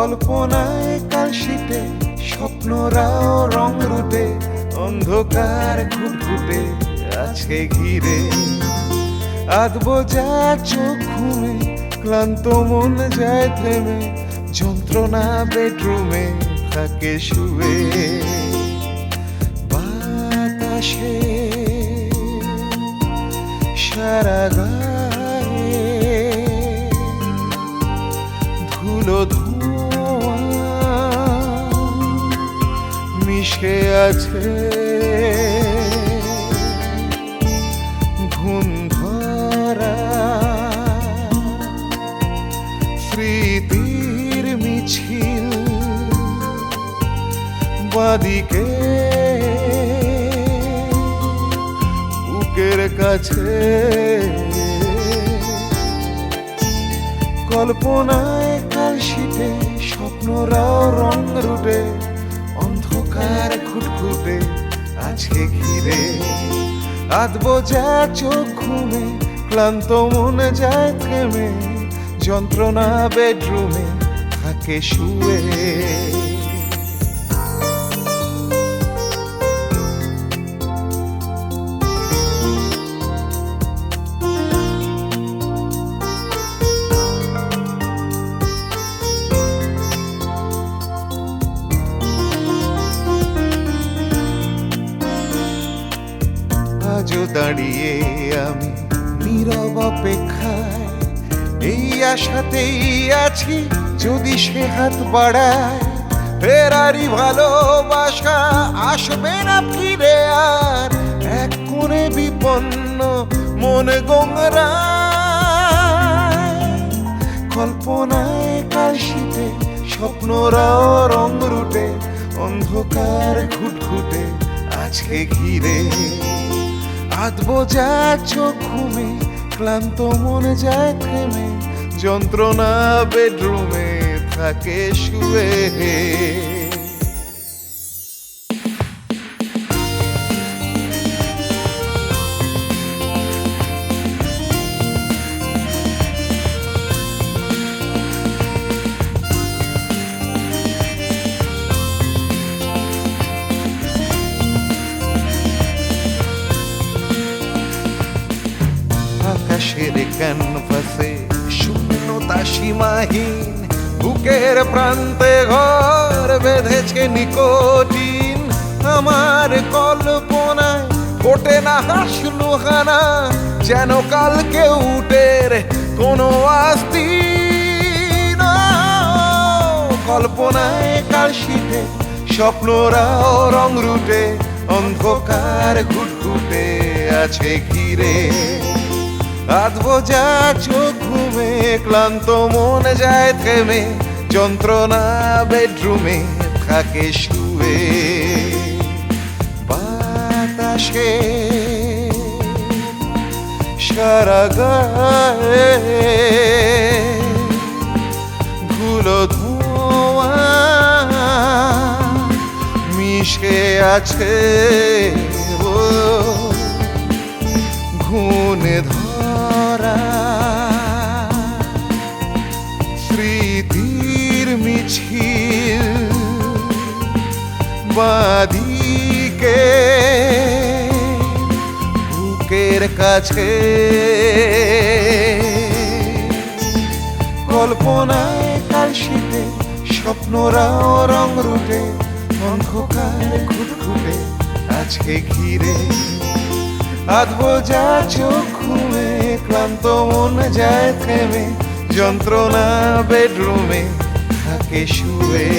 কল্পনায় কালশিটে স্বপ্নরাও রং রুটে অন্ধকার ঘুটঘুটে আছে ঘিরে আধবোঝা চোখ ঘুমে ক্লান্ত মন যায় থেমে যন্ত্রণা বেডরুমে থাকে শুয়ে বাতাসে সারা গায়ে ধুলো ধোঁয়া মিশে আছে ঘুম ধরা স্মৃতির মিছিল বাদিকে বুকের কাছে কল্পনায় কালশিটে স্বপ্নরাও রং রুটে অন্ধকার ঘুটঘুটে আছে ঘিরে আধবোঝা চোখ ঘুমে ক্লান্ত মনে যায় থেমে যন্ত্রণা বেডরুমে থাকে শুয়ে আজও দাঁড়িয়ে আমি নীরব অপেক্ষায় এই আশাতেই আছি যদি সে হাত বাড়ায় ফেরারি ভালোবাসা আসবে না ফিরে আর এক কোণে বিপন্ন মনে গোংরায় কল্পনায় কালশিটে স্বপ্নরাও রং রুটে অন্ধকার ঘুটঘুটে আছে ঘিরে আধবোঝা চোখ ঘুমে ক্লান্ত মনে যায় থেমে যন্ত্রণা বেডরুমে থাকে শুয়ে আকাশের ক্যানভাসে শূন্যতা সীমাহীন বুকের প্রান্তে ঘর বেঁধেছে নিকোটিন আমার কল্পনায় ওঠে না হাসলু হানা যেন কালকে উঠের কোনো আস্তিন কল্পনায় কালশিটে স্বপ্নরাও রং রুটে অন্ধকার ঘুটঘুটে আছে ঘিরে আধবোঝা চোখ ঘুমে ক্লান্ত মনে যায় থেমে যন্ত্রণা বেডরুমে থাকে শুয়ে বাতাসে সারা গায়ে ধুলো ধোঁয়া মিশে আছে ঘুনে ধরা স্মৃতির মিছিল বাদিকে বুকের কাছে কল্পনায় কালশিটে স্বপ্নরাও রং রুটে অন্ধকার ঘুটঘুটে আছে ঘিরে আধবোঝা চোখ ঘুমে ক্লান্ত মন যায় থেমে যন্ত্রণা বেডরুমে থাকে শুয়ে